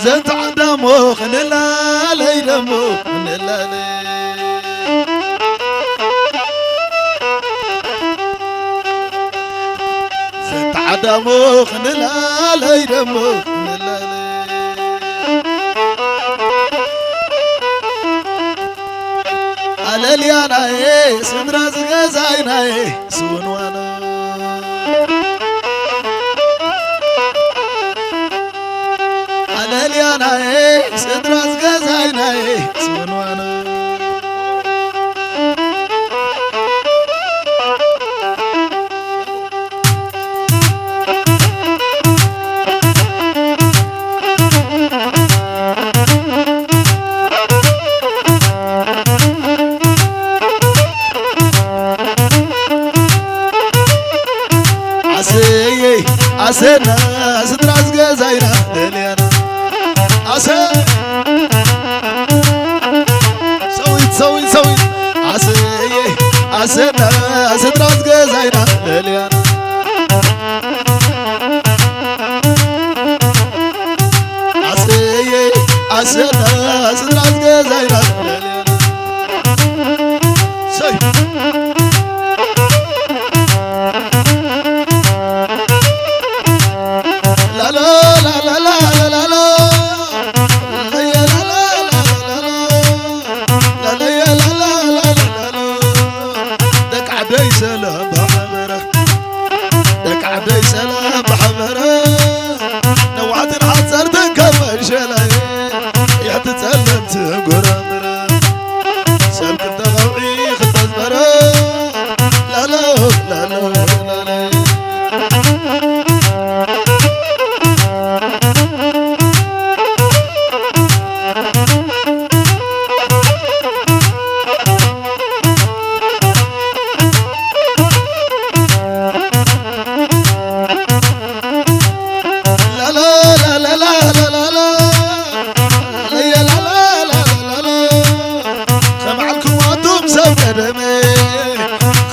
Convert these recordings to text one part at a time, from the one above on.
زنت عدمو خنلا لي دمو خنلا لي زنت عدمو خنلا لي دمو خنلا لي على اليانا ايه سندراز غزاينا ايه سون وانا على اليانا ايه سندراز غزاينا ايه سون وانا عسنا ستراس غزاينا ليانا عسى سوي عسنا ستراس غزاينا ليانا عسنا ستراس غزاينا ليانا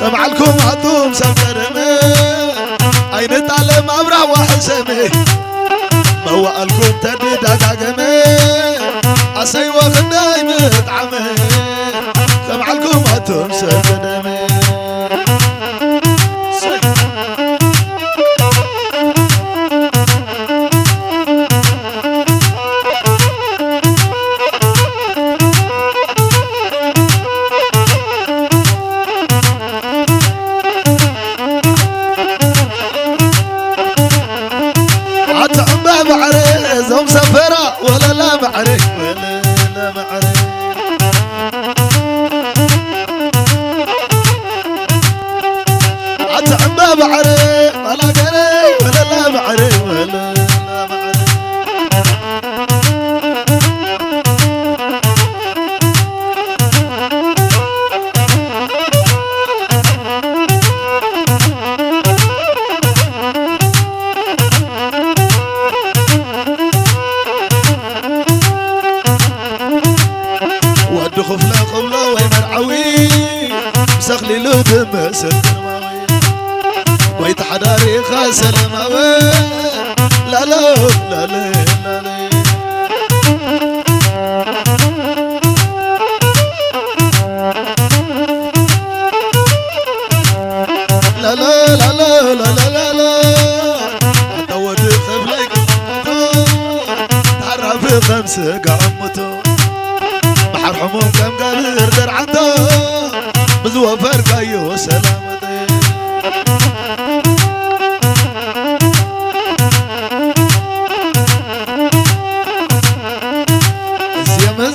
خمعلكم عطوم سفرمي أين تعلم أبرع وحسمي موالكم تدي داقمي أسي وغداي مطعمي خمعلكم عطوم سفرمي زوم سفرة ولا لا معري ولا لا معري عتعبا بعري ولا قري ولا لا معري ولا لا معري خف لا قبله ويمرعوي مسخلي له دم سلماوي ويتحداري خاسلماوي لا لا لا لا لا لا لا لا لا لا لا لا عدود خفلك تعرف خمسة قعمته بحر حموم كم قادر درعته بزوى فرقاي وسلامتي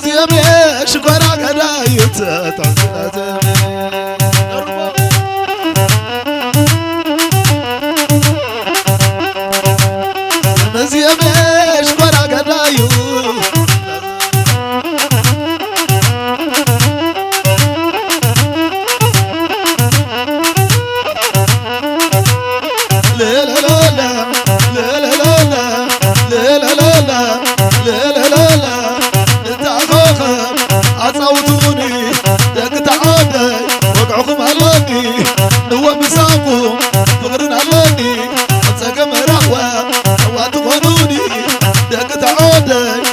زيم يا شكرا قدايت تعزلاتي زيم يا شكرا قدايت عصوتوني دق تعادي وقعكم هلاني نوى مساكم فقرن هلاني انساكم رحوة هوا تخونوني دق تعادي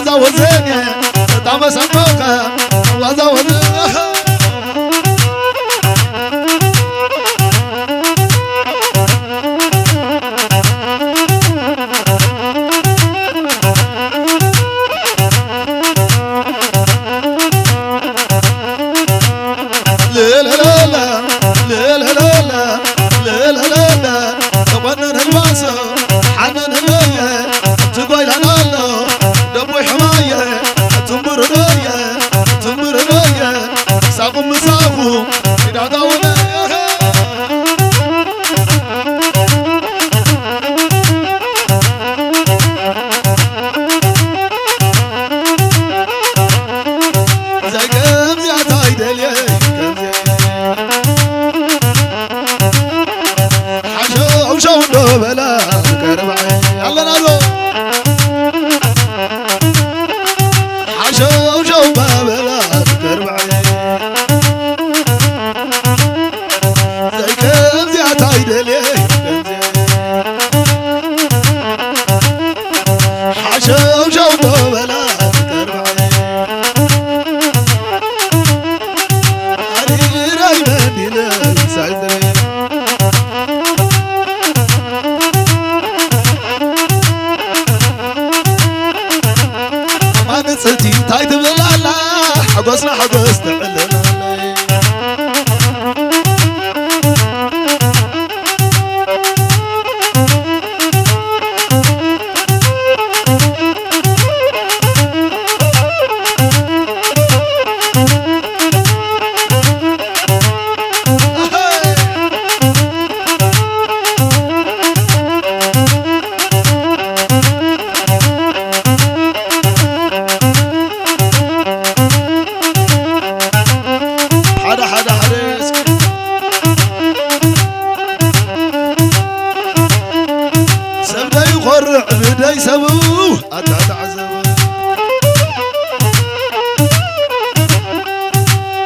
وازا وزني طعم سموكا وازا وزني بلا كربعي يلا نادو حشو شو بلا كربعي زي كم زيادة عيدلي حشو شو بلا كربعي علي راي مدينة سعيد ستي تايت بلالا حقصنا حقص تعلنا بداي سبوه أتعذب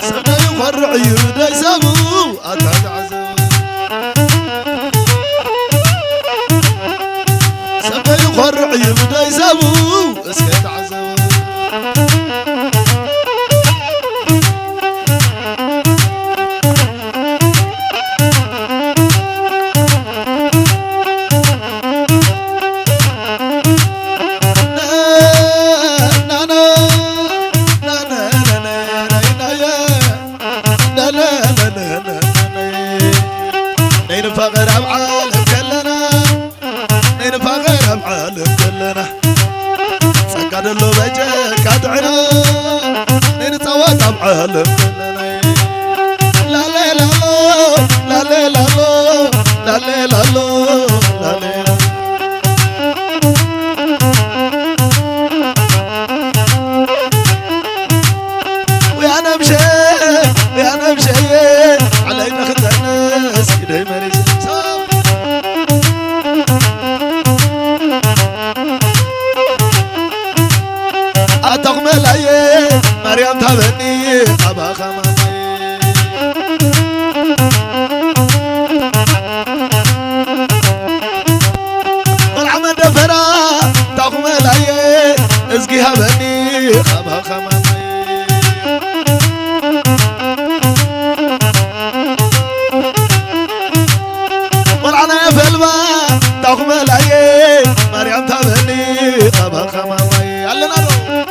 سبدا يقرع بداي سبوه أتعذب سبدا يقرع بداي سبوه اسكت عذب فغير بعالم كلنا نينفا غير بعالم كلنا سكاد اللو بجر كادعنا نينتوات بعالم كلنا لا لا لا لا لا لا لا لا لا لا لا ويا نمشي ويا نمشي علينا خد الناس كده مريض أتغمل أيه مريم تبني أبا خمامي والعمد فرا تغمل أيه ازقي هبني أبا خمامي والعنا في الماء تغمل أيه مريم تبني أبا خمامي يلا نارو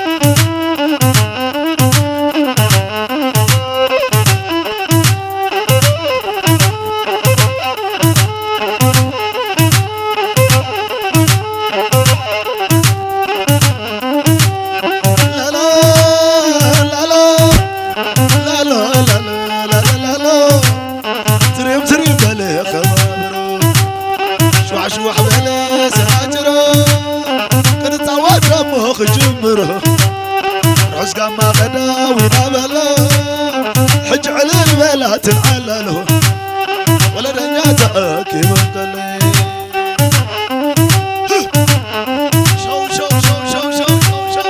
شوح بلا ساجرو كنت عواد رموخ جمرو رعس قاما غدا ونابلا حج على البلا تنعللو ولا دنيا تاكي منقلي شو شو شو شو شو شو شو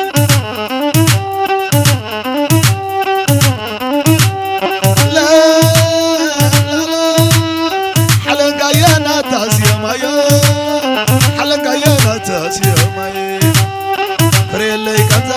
لا لا لا حلقة يا ناتاس يا مايا حلقة يا ناتاس يا مايا فريلي كذا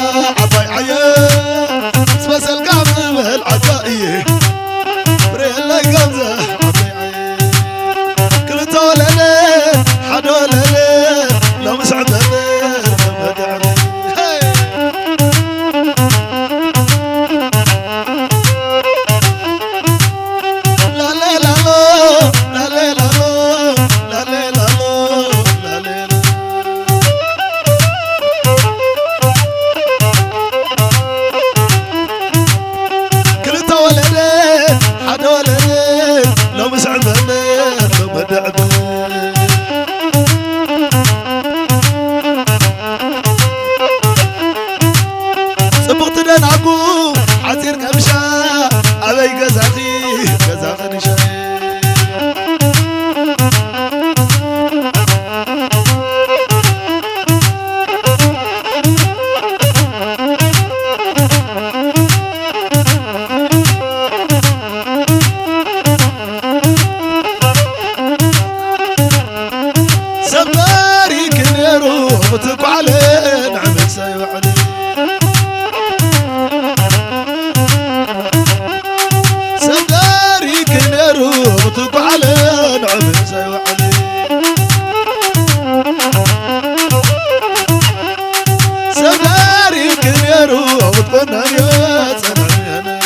قلنا يا سنعنا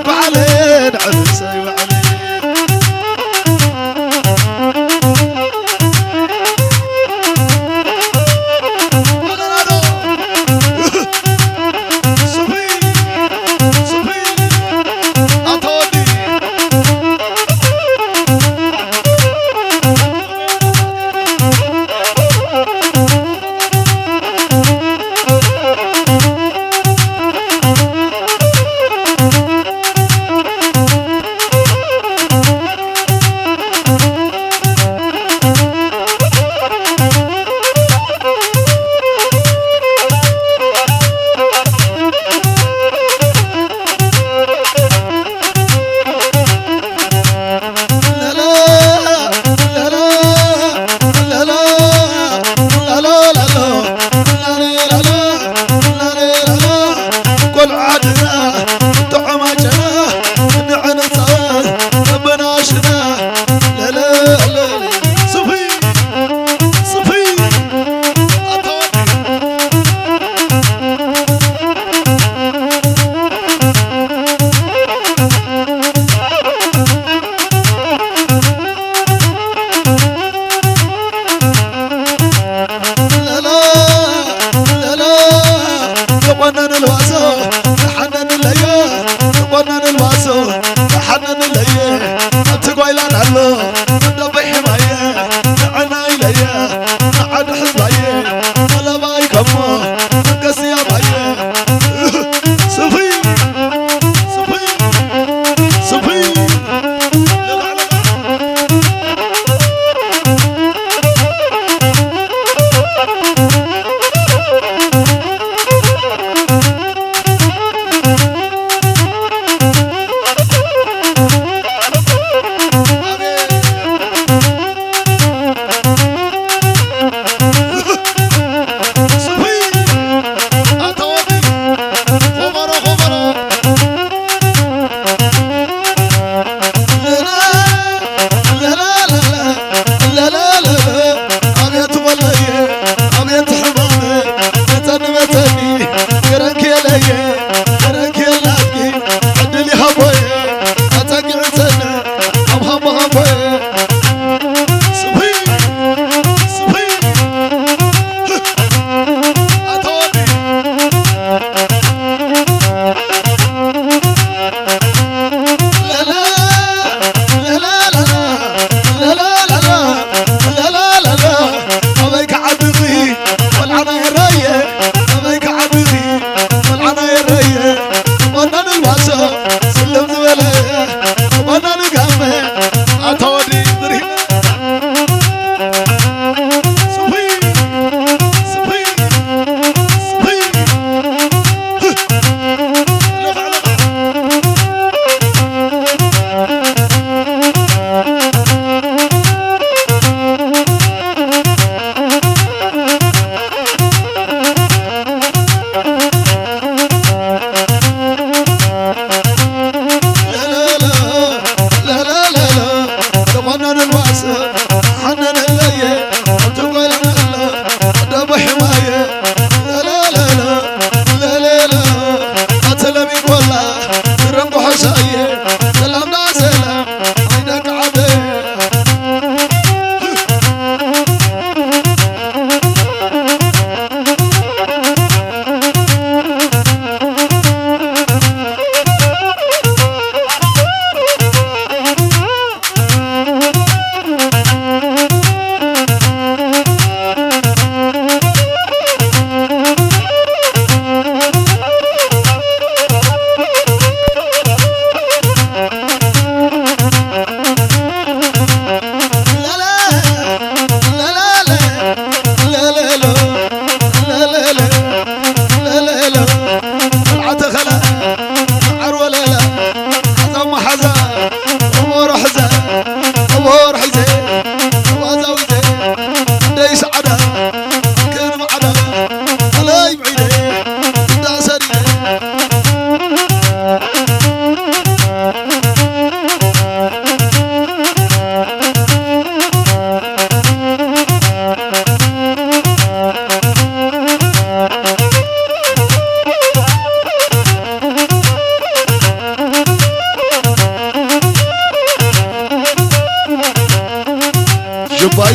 علين عرسي وعلي صفي صفي عطوني حنن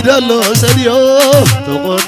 دلو سديو تقول